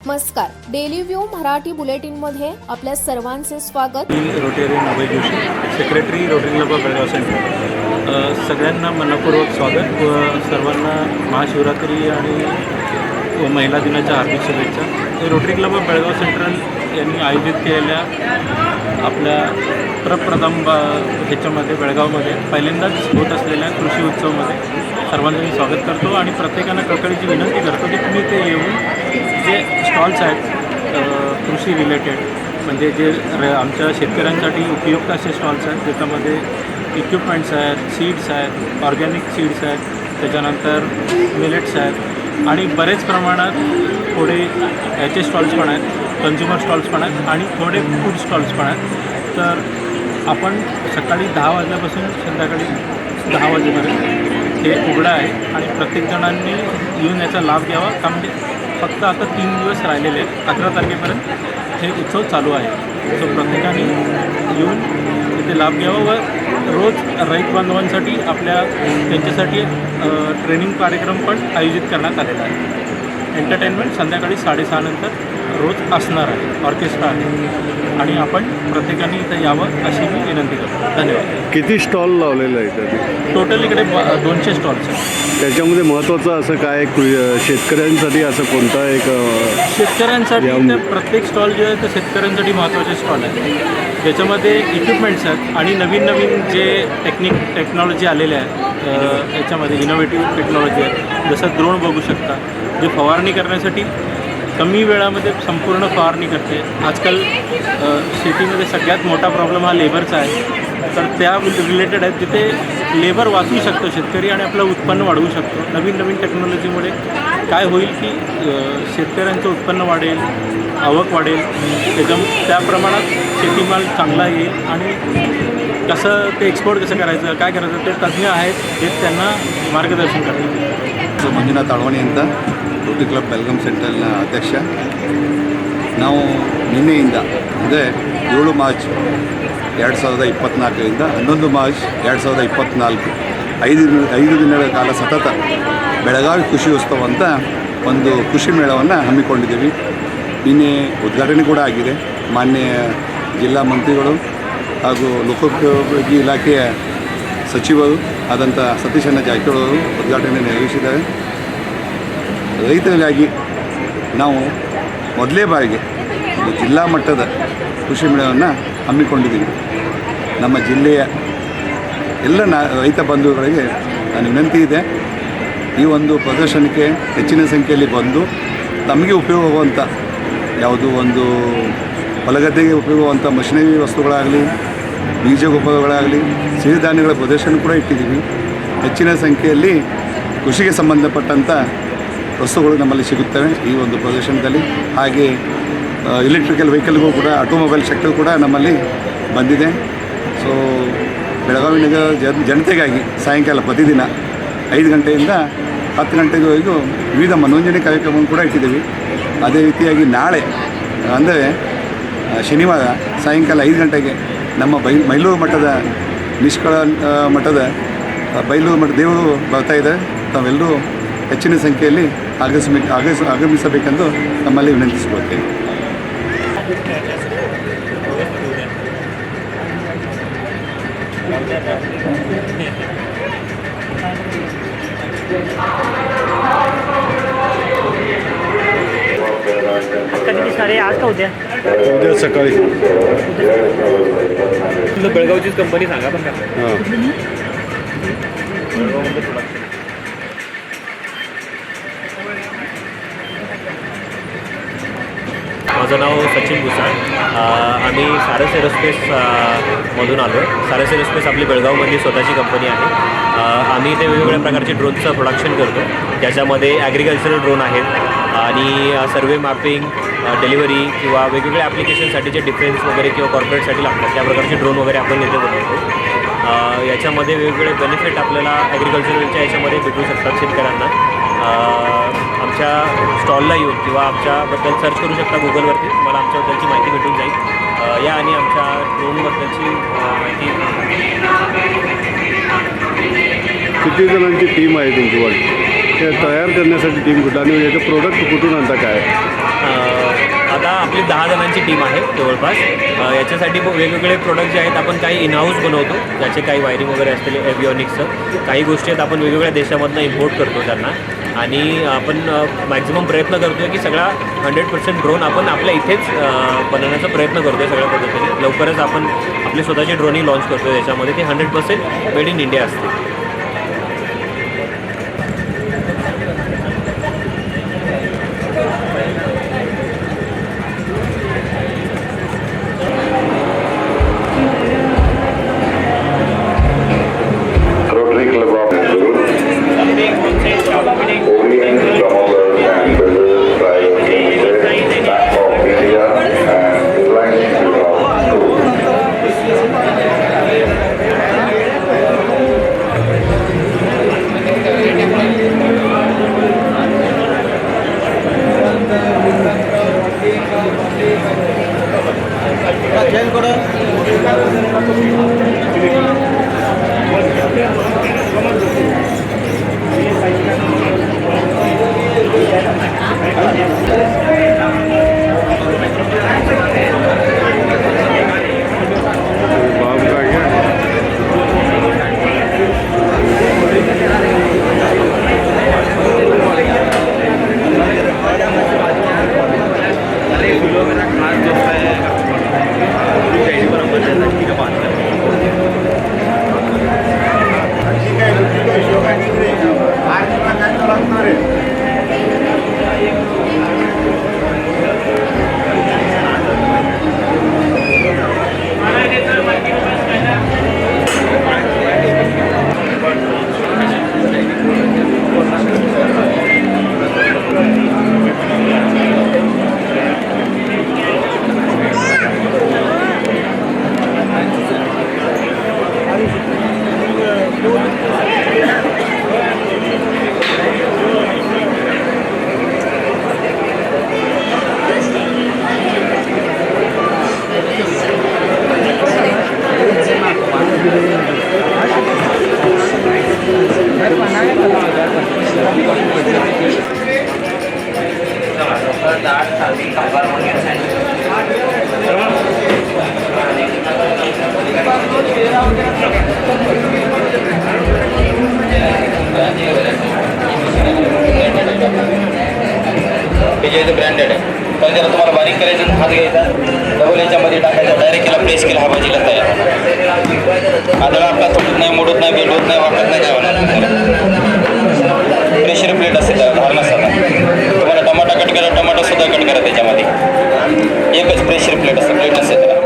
नमस्कार, daily view Marathi बुलेटिनमध्ये आपल्या सर्वांचे स्वागत. Rotarian Abhay Joshi, secretary rotary club of Belgaum centre. सगळ्यांना मनपूर्वक स्वागत व सर्वांना महाशिवरात्री आणि महिला दिनाच्या हार्दिक शुभेच्छा. Rotary club of Belgaum central यांनी आयोजित केलेल्या आपल्या प्रप्रथम ह्याच्यामध्ये बेळगावमध्ये पहिल्यांदाच होत असलेल्या कृषी उत्सवमध्ये सर्वांचं मी स्वागत करतो आणि प्रत्येकानं कळकळीची विनंती करतो की तुम्ही ते येऊन जे स्टॉल्स आहेत कृषी रिलेटेड म्हणजे जे आमच्या शेतकऱ्यांसाठी उपयुक्त असे स्टॉल्स आहेत ज्याच्यामध्ये इक्विपमेंट्स आहेत, सीड्स आहेत, ऑर्गॅनिक सीड्स आहेत, त्याच्यानंतर मिलेट्स आहेत आणि बरेच प्रमाणात थोडे याचे स्टॉल्स पण आहेत, कन्झ्युमर स्टॉल्स पण आहेत आणि थोडे फूड स्टॉल्स पण आहेत. तर आपण सकाळी 10 वाजल्यापासून संध्याकाळी 10 वाजेपर्यंत हे उघडं आहे आणि प्रत्येकजणांनी येऊन याचा लाभ घ्यावा. का म्हणजे फक्त आता 3 दिवस राहिलेले आहेत, 11 तारखेपर्यंत हे उत्सव चालू आहे. सो प्रत्येकाने येऊन तिथे लाभ घ्यावा व रोज रैत बांधवांसाठी आपल्या त्यांच्यासाठी ट्रेनिंग कार्यक्रम पण आयोजित करण्यात आलेला आहे. एंटरटेनमेंट संध्याकाळी 6:30 नंतर रोज असणार आहे, ऑर्केस्ट्रा आहे आणि आपण प्रत्येकाने इथं यावं अशी मी विनंती करतो. धन्यवाद. किती स्टॉल लावलेले आहेत त्याचे? टोटल इकडे 200 स्टॉल्स आहेत. त्याच्यामध्ये महत्त्वाचं असं काय शेतकऱ्यांसाठी असं कोणता एक शेतकऱ्यांसाठी तर प्रत्येक स्टॉल जे आहे ते शेतकऱ्यांसाठी महत्त्वाचे स्टॉल आहे. त्याच्यामध्ये इक्विपमेंट्स आहेत आणि नवीन नवीन जे टेक्नॉलॉजी आलेल्या आहेत याच्यामध्ये इनोव्हेटिव्ह टेक्नॉलॉजी आहे. जसं ड्रोन बघू शकता जे फवारणी करण्यासाठी कमी वेळामध्ये संपूर्ण फवारणी करते. आजकाल शेतीमध्ये सगळ्यात मोठा प्रॉब्लेम हा लेबरचा आहे. तर त्या रिलेटेड आहेत तिथे लेबर वाचवू शकतो शेतकरी आणि आपलं उत्पन्न वाढवू शकतो. नवीन नवीन टेक्नॉलॉजीमुळे काय होईल की शेतकऱ्यांचं उत्पन्न वाढेल, आवक वाढेल, त्या प्रमाणात शेतीमाल चांगला येईल आणि कसं ते एक्सपोर्ट कसं करायचं, काय करायचं ते तज्ज्ञ आहेत जे त्यांना मार्गदर्शन करतात. ಮಂಜುನಾಥ್ ಅಳವಣಿ ಅಂತ ರೋಟರಿ ಕ್ಲಬ್ ಬೆಳಗಾಂ ಸೆಂಟ್ರಲ್ನ ಅಧ್ಯಕ್ಷ. ನಾವು ನಿನ್ನೆಯಿಂದ ಅಂದರೆ 7 ಮಾರ್ಚ್ 2024ರಿಂದ 11 ಮಾರ್ಚ್ 2024 5 ದಿನಗಳ ಕಾಲ ಸತತ ಬೆಳಗಾವಿ ಕೃಷಿ ಉತ್ಸವ ಅಂತ ಒಂದು ಕೃಷಿ ಮೇಳವನ್ನು ಹಮ್ಮಿಕೊಂಡಿದ್ದೀವಿ. ನಿನ್ನೆ ಉದ್ಘಾಟನೆ ಕೂಡ ಆಗಿದೆ. ಮಾನ್ಯ ಜಿಲ್ಲಾ ಮಂತ್ರಿಗಳು ಹಾಗೂ ಲೋಕೋಪಯೋಗಿ ಇಲಾಖೆಯ ಸಚಿವರು ಆದಂಥ ಸತೀಶಣ್ಣ ಜಾರಕಿಹೊಳಿ ಅವರು ಉದ್ಘಾಟನೆ ನೆರವೇರಿಸಿದ್ದಾರೆ. ರೈತರಿಗಾಗಿ ನಾವು ಮೊದಲೇ ಬಾರಿಗೆ ಒಂದು ಜಿಲ್ಲಾ ಮಟ್ಟದ ಕೃಷಿ ಮೇಳವನ್ನು ಹಮ್ಮಿಕೊಂಡಿದ್ದೀವಿ. ನಮ್ಮ ಜಿಲ್ಲೆಯ ಎಲ್ಲ ರೈತ ಬಂಧುಗಳಿಗೆ ನಾನು ವಿನಂತಿ ಇದೆ, ಈ ಒಂದು ಪ್ರದರ್ಶನಕ್ಕೆ ಹೆಚ್ಚಿನ ಸಂಖ್ಯೆಯಲ್ಲಿ ಬಂದು ತಮಗೆ ಉಪಯೋಗವಾಗುವಂಥ ಯಾವುದೋ ಒಂದು ಹೊಲಗದ್ದೆಗೆ ಉಪಯೋಗವಾಗುವಂಥ ಮಷಿನರಿ ವಸ್ತುಗಳಾಗಲಿ, ಬೀಜ ಗೊಬ್ಬರಗಳಾಗಲಿ, ಸಿರಿಧಾನ್ಯಗಳ ಪ್ರದರ್ಶನ ಕೂಡ ಇಟ್ಟಿದ್ದೀವಿ. ಹೆಚ್ಚಿನ ಸಂಖ್ಯೆಯಲ್ಲಿ ಕೃಷಿಗೆ ಸಂಬಂಧಪಟ್ಟಂಥ ವಸ್ತುಗಳು ನಮ್ಮಲ್ಲಿ ಸಿಗುತ್ತವೆ ಈ ಒಂದು ಪ್ರದರ್ಶನದಲ್ಲಿ. ಹಾಗೆ ಇಲೆಕ್ಟ್ರಿಕಲ್ ವೆಹಿಕಲ್ಗೂ ಕೂಡ ಆಟೋಮೊಬೈಲ್ ಸೆಕ್ಟರ್ ಕೂಡ ನಮ್ಮಲ್ಲಿ ಬಂದಿದೆ. ಸೊ ಬೆಳಗಾವಿ ನಗರ ಜನತೆಗಾಗಿ ಸಾಯಂಕಾಲ ಪ್ರತಿದಿನ 5 ಗಂಟೆಯಿಂದ 10 ಗಂಟೆವರೆಗೂ ವಿವಿಧ ಮನೋರಂಜನೆ ಕಾರ್ಯಕ್ರಮವನ್ನು ಕೂಡ ಇಟ್ಟಿದ್ದೀವಿ. ಅದೇ ರೀತಿಯಾಗಿ ನಾಳೆ ಅಂದರೆ ಶನಿವಾರ ಸಾಯಂಕಾಲ 5 ಗಂಟೆಗೆ ನಮ್ಮ ಮೈಲೂರು ಮಠದ ನಿಷ್ಕಳ ಮಠದ ಬೈಲೂರು ಮಠ ದೇವರು ಬರ್ತಾಯಿದ್ದಾರೆ. ತಾವೆಲ್ಲರೂ ಹೆಚ್ಚಿನ ಸಂಖ್ಯೆಯಲ್ಲಿ ಆಗಮಿಸಬೇಕೆಂದು ನಮ್ಮಲ್ಲಿ ವಿನಂತಿಸಿಕೊಳ್ತೇವೆ. कधी सारे आज का उद्या उद्या सकाळी तुला बेळगावचीच कंपनी सांगा पण का. हां. माझं नाव सचिन भुसाळ. आम्ही सारस एरोस्पेस मधून आलो आहे. सारस एरोस्पेस आपली बेळगावमधली स्वतःची कंपनी आहे. आम्ही इथे वेगवेगळ्या प्रकारचे ड्रोनचं प्रोडक्शन करतो. ज्याच्यामध्ये ॲग्रिकल्चरल ड्रोन आहेत आणि सर्वे मॅपिंग, डिलिव्हरी किंवा वेगवेगळ्या ॲप्लिकेशनसाठी जे डिफेन्स वगैरे किंवा कॉर्पोरेटसाठी लागतात त्या प्रकारचे ड्रोन वगैरे आपण इथे बनवतो. याच्यामध्ये वेगवेगळे बेनिफिट आपल्याला ॲग्रिकल्चरलच्या याच्यामध्ये भेटू शकतात शेतकऱ्यांना. आमच्या स्टॉलला येऊन किंवा आमच्याबद्दल सर्च करू शकता गुगलवरती, तुम्हाला आमच्याबद्दलची माहिती भेटून जाईल. या आणि आमच्या ड्रोनबद्दलची माहिती. किती जणांची टीम आहे तुमची वाटते? ते तयार करण्यासाठी टीम कुठं आणि याचं प्रोडक्ट कुठून आणता काय? आपली 10 जणांची टीम आहे जवळपास. याच्यासाठी वेगवेगळे प्रोडक्ट जे आहेत आपण काही इनहाऊस बनवतो, ज्याचे काही वायरिंग वगैरे असलेले एव्हिओनिक्सचं काही गोष्टी आहेत आपण वेगवेगळ्या देशामधनं इम्पोर्ट करतो त्यांना. आणि आपण मॅक्झिमम प्रयत्न करतो आहे की सगळा 100% ड्रोन आपण आपल्या इथेच बनवण्याचा प्रयत्न करतो आहे सगळ्या पद्धतीने. लवकरच आपण आपली स्वतःची ड्रोनही लॉन्च करतो आहे त्याच्यामध्ये ती 100% मेड इन इंडिया असते. Rotary Club of Orient Promoters and Builders Private Limited, Bank of India and Reliance Schools. बाप का क्या जे ब्रँडेड आहे पण जरा तुम्हाला बारीक करायचं हात घ्यायचा डबल याच्यामध्ये टाकायचा डायरेक्ट केला प्रेस केला हा भाजीला तयार आदळ आपला तुटत नाही मोडत नाही बेड होत नाही वाटत नाही काय होणार प्रेशर प्लेट असते त्याला धार नसताना तुम्हाला टमाटा कट करा टमाटा सुद्धा कट करा त्याच्यामध्ये एकच प्रेशर प्लेट असते प्लेट असते त्याला